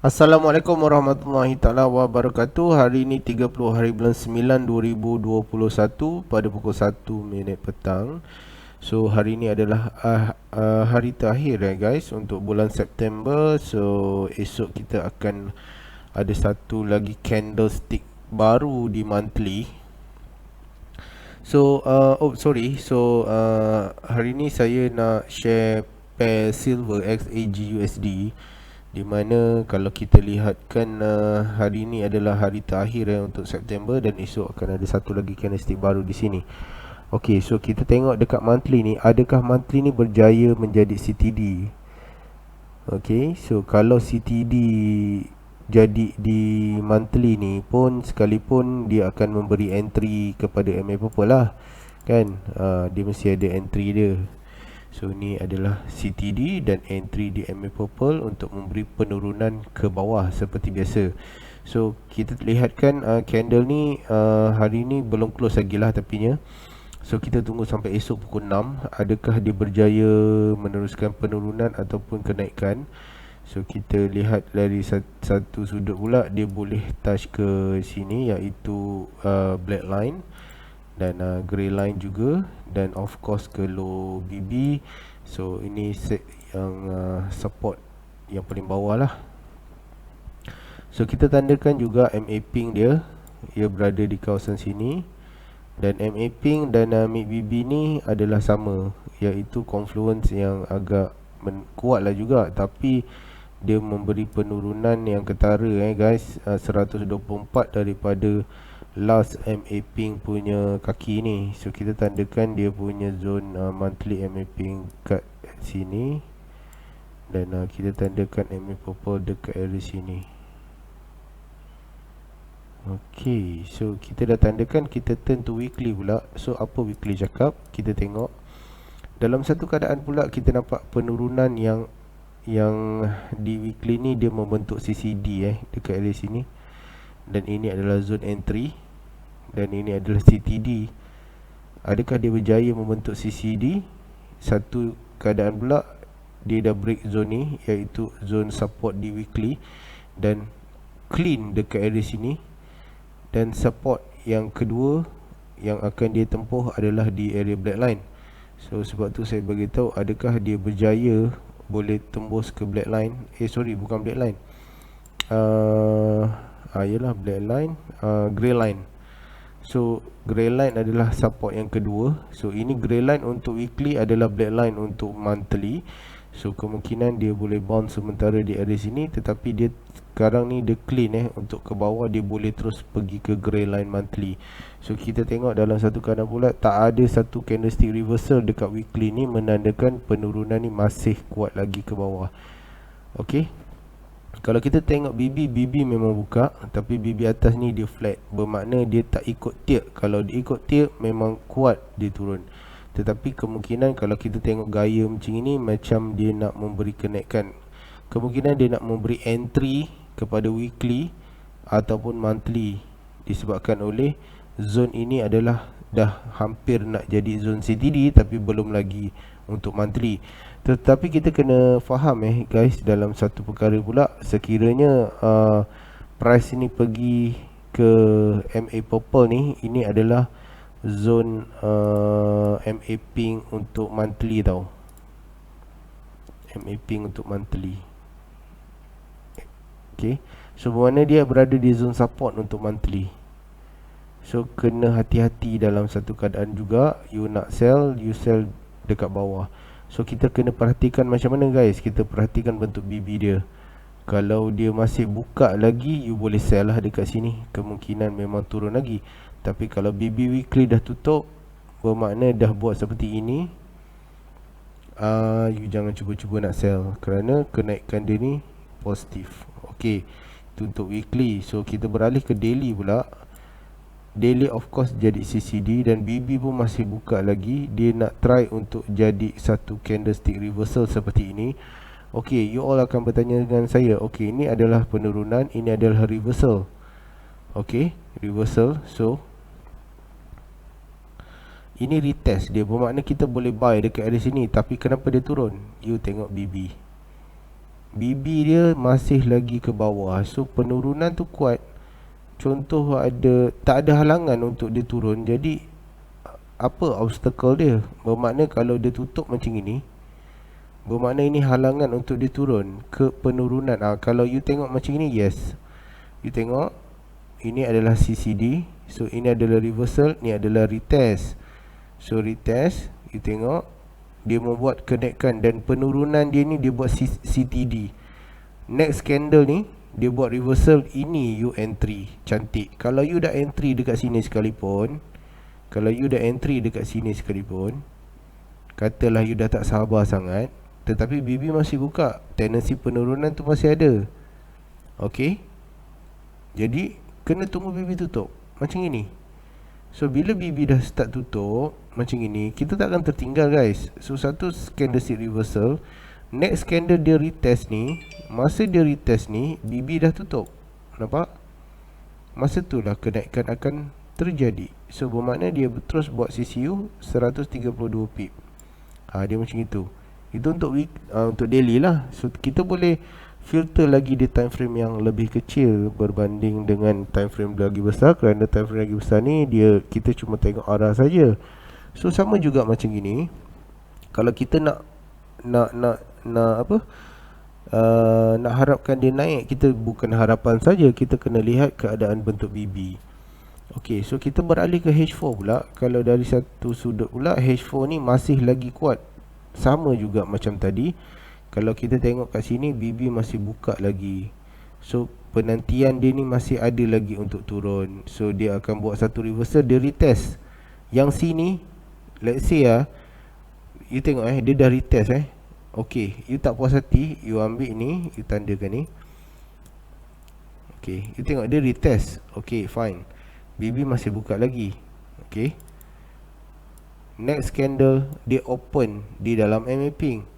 Assalamualaikum warahmatullahi taala wabarakatuh. Hari ini 30 hari bulan 9 2021 pada pukul 1 minit petang. So hari ini adalah hari terakhir guys untuk bulan September. So esok kita akan ada satu lagi candlestick baru di monthly. So hari ni saya nak share pair silver XAGUSD, di mana kalau kita lihatkan hari ini adalah hari terakhir untuk September, dan esok akan ada satu lagi candlestick baru di sini. Okey, so kita tengok dekat monthly ni, adakah monthly ni berjaya menjadi CTD? Okey, so kalau CTD jadi di monthly ni pun, sekalipun dia akan memberi entry kepada MA Purple lah, kan? Dia mesti ada entry dia. So ni adalah CTD dan entry di MA Purple untuk memberi penurunan ke bawah seperti biasa. So kita lihatkan candle ni hari ni belum close lagi lah tapinya. So kita tunggu sampai esok pukul 6, adakah dia berjaya meneruskan penurunan ataupun kenaikan. So kita lihat dari satu sudut pula, dia boleh touch ke sini, iaitu black line dan grey line juga, dan of course ke low BB. So ini set yang support yang paling bawah lah. So kita tandakan juga MA pink dia, ia berada di kawasan sini. Dan MA pink dan mid BB ni adalah sama, iaitu confluence yang agak kuat lah juga, tapi dia memberi penurunan yang ketara guys, 124 daripada last MA pink punya kaki ni. So kita tandakan dia punya zone monthly MA pink kat sini, dan kita tandakan MA purple dekat area sini. Ok, so kita dah tandakan, kita turn to weekly pula. So apa weekly cakap? Kita tengok dalam satu keadaan pula kita nampak penurunan yang di weekly ni dia membentuk CCD dekat area sini, dan ini adalah zone entry, dan ini adalah CTD. Adakah dia berjaya membentuk CCD? Satu keadaan pula dia dah break zone ni, iaitu zone support di weekly, dan clean dekat area sini. Dan support yang kedua yang akan dia tempuh adalah di area black line. So sebab tu saya beritahu, adakah dia berjaya boleh tembus ke black line. Bukan black line, yalah black line, grey line. So grey line adalah support yang kedua. So ini grey line untuk weekly, adalah black line untuk monthly. So kemungkinan dia boleh bounce sementara di area sini, tetapi dia sekarang ni dia clean untuk ke bawah, dia boleh terus pergi ke grey line monthly. So kita tengok dalam satu keadaan pula, tak ada satu candlestick reversal dekat weekly ni, menandakan penurunan ni masih kuat lagi ke bawah. Okey, kalau kita tengok BB memang buka, tapi BB atas ni dia flat, bermakna dia tak ikut tier. Kalau dia ikut tier memang kuat dia turun, tetapi kemungkinan kalau kita tengok gaya macam ini, macam dia nak memberi kenaikan. Kemungkinan dia nak memberi entry kepada weekly ataupun monthly, disebabkan oleh zone ini adalah dah hampir nak jadi zone CTD, tapi belum lagi untuk monthly. Tetapi kita kena faham guys, dalam satu perkara pula, sekiranya price ini pergi ke MA purple ni, ini adalah zone MA pink untuk monthly tau. MA pink untuk monthly. Okay, so bermakna dia berada di zone support untuk monthly. So kena hati-hati dalam satu keadaan juga, you nak sell, you sell dekat bawah. So kita kena perhatikan macam mana guys, kita perhatikan bentuk BB dia. Kalau dia masih buka lagi, you boleh sell lah dekat sini, kemungkinan memang turun lagi. Tapi kalau BB weekly dah tutup, bermakna dah buat seperti ini, you jangan cuba-cuba nak sell, kerana kenaikan dia ni positif. Okey, itu untuk weekly. So kita beralih ke daily pula. Daily of course jadi CCD, dan BB pun masih buka lagi. Dia nak try untuk jadi satu candlestick reversal seperti ini. Okey, you all akan bertanya dengan saya, okey, ini adalah penurunan, ini adalah reversal. Okey, reversal. So ini retest dia, bermakna kita boleh buy dekat area sini. Tapi kenapa dia turun? You tengok BB. BB dia masih lagi ke bawah. So penurunan tu kuat. Contoh tak ada halangan untuk dia turun. Jadi apa obstacle dia? Bermakna kalau dia tutup macam ini, bermakna ini halangan untuk dia turun ke penurunan. Kalau you tengok macam ini, yes. You tengok ini adalah CCD. So ini adalah reversal, ni adalah retest. So retest, you tengok dia membuat kenaikan dan penurunan dia ni dia buat CTD. Next candle ni dia buat reversal, ini you entry. Cantik. Kalau you dah entry dekat sini sekalipun, katalah you dah tak sabar sangat, tetapi BB masih buka, tendensi penurunan tu masih ada. Okey. Jadi kena tunggu BB tutup macam ini. So bila BB dah start tutup macam ini, kita tak akan tertinggal guys. So satu candlestick reversal, next candle dia retest ni, masa dia retest ni BB dah tutup. Nampak? Masa tu lah kenaikan akan terjadi. So bermakna dia terus buat CCU 132 pip. Dia macam itu. Itu untuk daily lah. So kita boleh filter lagi di time frame yang lebih kecil berbanding dengan time frame lagi besar. Kerana time frame lagi besar ni kita cuma tengok arah saja. So sama juga macam gini. Kalau kita nak harapkan dia naik, kita bukan harapan saja, kita kena lihat keadaan bentuk BB. Okey, so kita beralih ke H4 pula. Kalau dari satu sudut pula, H4 ni masih lagi kuat. Sama juga macam tadi. Kalau kita tengok kat sini, BB masih buka lagi. So penantian dia ni masih ada lagi untuk turun. So dia akan buat satu reversal, dia retest. Yang sini, let's say you tengok dia dah retest Okey, you tak puas hati, you ambil ni, you tandakan ni. Okey, you tengok dia retest. Okey, fine. BB masih buka lagi. Okey. Next candle dia open di dalam MA pink.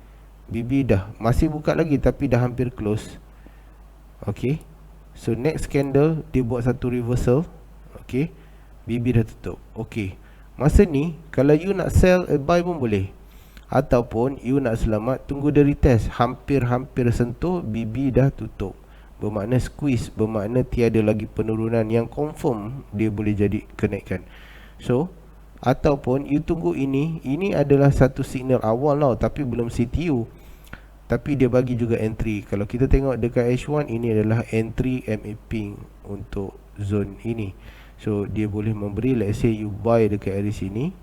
BB dah masih buka lagi tapi dah hampir close. Okey. So next candle dia buat satu reversal. Okey. BB dah tutup. Okey. Masa ni kalau you nak sell, buy pun boleh. Ataupun you nak selamat, tunggu dia retest. Hampir-hampir sentuh, BB dah tutup. Bermakna squeeze, bermakna tiada lagi penurunan yang confirm dia boleh jadi kenaikan. So ataupun you tunggu ini adalah satu signal awal tapi belum CTU. Tapi dia bagi juga entry. Kalau kita tengok dekat H1, ini adalah entry MA pink untuk zone ini. So dia boleh memberi, let's say you buy dekat area sini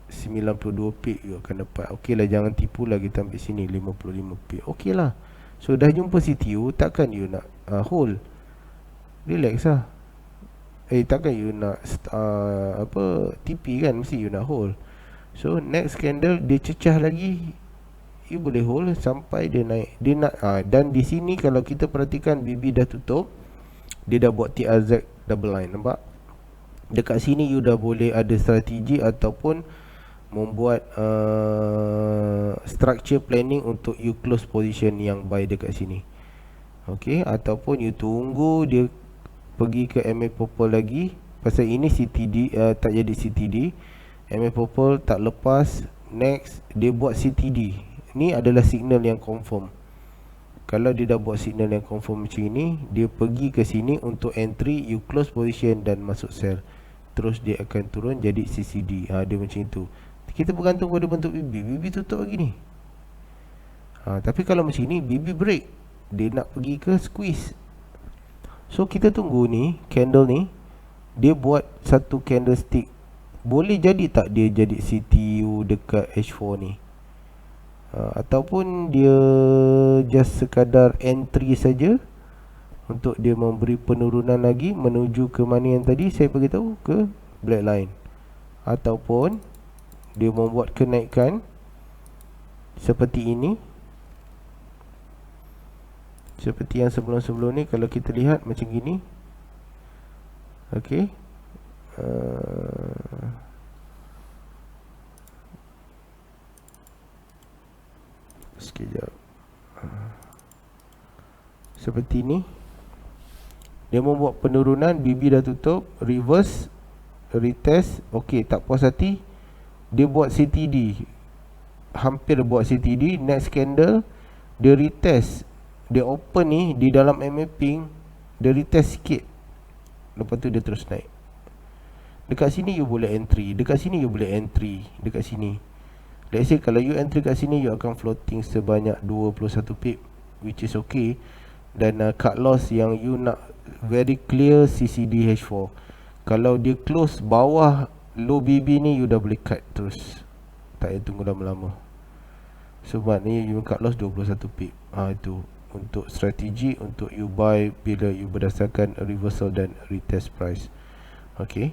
92 pip you akan dapat. Okey lah, jangan tipu lah, kita ambil sini 55 pip. Okey lah. So dah jumpa CTU, takkan you nak hold? Relax lah. Takkan you nak TP kan, mesti you nak hold. So next candle dia cecah lagi, you boleh hold sampai dia naik. Dia nak dan di sini kalau kita perhatikan BB dah tutup, dia dah buat TRZ double line, nampak? Dekat sini you dah boleh ada strategi ataupun membuat structure planning untuk you close position yang buy dekat sini. Okey, ataupun you tunggu dia pergi ke MA purple lagi. Pasal ini CTD tak jadi CTD, MA purple tak lepas. Next dia buat CTD. Ni adalah signal yang confirm. Kalau dia dah buat signal yang confirm macam ini, dia pergi ke sini untuk entry, you close position dan masuk sell. Terus dia akan turun jadi CCD. Dia macam itu. Kita bergantung pada bentuk BB. BB tutup lagi ni. Tapi kalau macam ni, BB break, dia nak pergi ke squeeze. So kita tunggu ni, candle ni dia buat satu candlestick. Boleh jadi tak dia jadi CTU dekat H4 ni? Ataupun dia just sekadar entry saja untuk dia memberi penurunan lagi menuju ke mana yang tadi saya beritahu, ke black line. Ataupun dia membuat kenaikan seperti ini, seperti yang sebelum-sebelum ni. Kalau kita lihat macam gini. Okey, sekejap. Seperti ni, dia membuat penurunan, BB dah tutup, reverse, retest. Okey, tak puas hati, dia buat CTD hampir buat CTD. Next candle dia retest, dia open ni di dalam mapping, dia retest sikit, lepas tu dia terus naik. Dekat sini you boleh entry, dekat sini you boleh entry, dekat sini. Let's say kalau you entry kat sini, you akan floating sebanyak 21 pip, which is okay. Dan cut loss yang you nak very clear CCD H4. Kalau dia close bawah low BB ni, you dah boleh cut terus, tak payah tunggu lama-lama. Sebab ni you cut loss 21 pip. Itu untuk strategi untuk you buy bila you berdasarkan reversal dan retest price. Okay,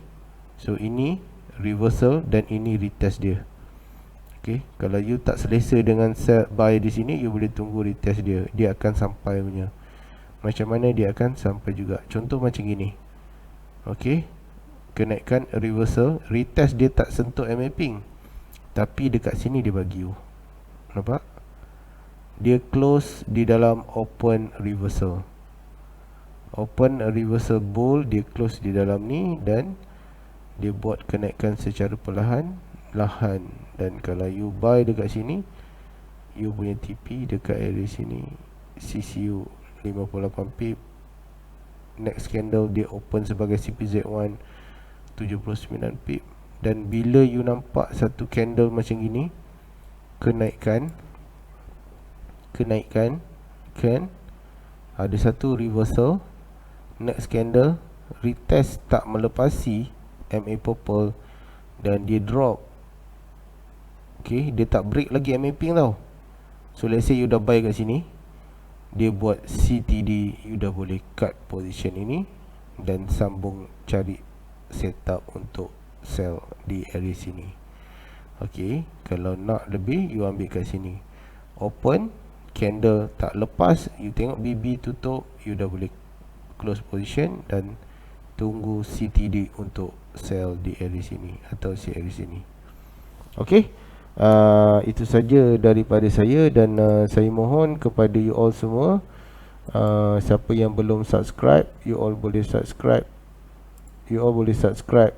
so ini reversal dan ini retest dia. Okay, kalau you tak selesa dengan sell buy di sini, you boleh tunggu retest dia. Dia akan sampai punya. Macam mana dia akan sampai juga. Contoh macam gini. Okay, kenaikan reversal, retest dia tak sentuh mapping, tapi dekat sini dia bagi you. Nampak? Dia close di dalam open reversal. Open reversal bull, dia close di dalam ni dan dia buat kenaikan secara perlahan-lahan. Dan kalau you buy dekat sini, you punya TP dekat area sini, CCU 58 pip. Next candle dia open sebagai CPZ1 79 pip. Dan bila you nampak satu candle macam gini, kenaikan kan, ada satu reversal, next candle retest tak melepasi MA purple dan dia drop. Okay, dia tak break lagi mapping tau. So let's say you dah buy kat sini, dia buat CTD, you dah boleh cut position ini dan sambung cari setup untuk sell di area sini. Okay, kalau nak lebih, you ambil kat sini, open, candle tak lepas, you tengok BB tutup, you dah boleh close position dan tunggu CTD untuk sell di area sini atau si area sini. Okay, itu saja daripada saya. Dan saya mohon kepada you all semua, siapa yang belum subscribe, you all boleh subscribe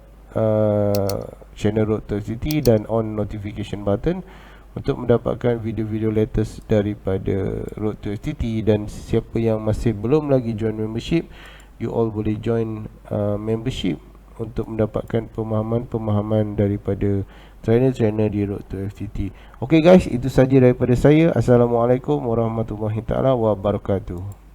channel Road to FTT dan on notification button untuk mendapatkan video-video latest daripada Road to FTT. Dan siapa yang masih belum lagi join membership, you all boleh join membership untuk mendapatkan pemahaman-pemahaman daripada trainer-trainer di Road to FTT. Okay guys, itu saja daripada saya. Assalamualaikum warahmatullahi taala wabarakatuh.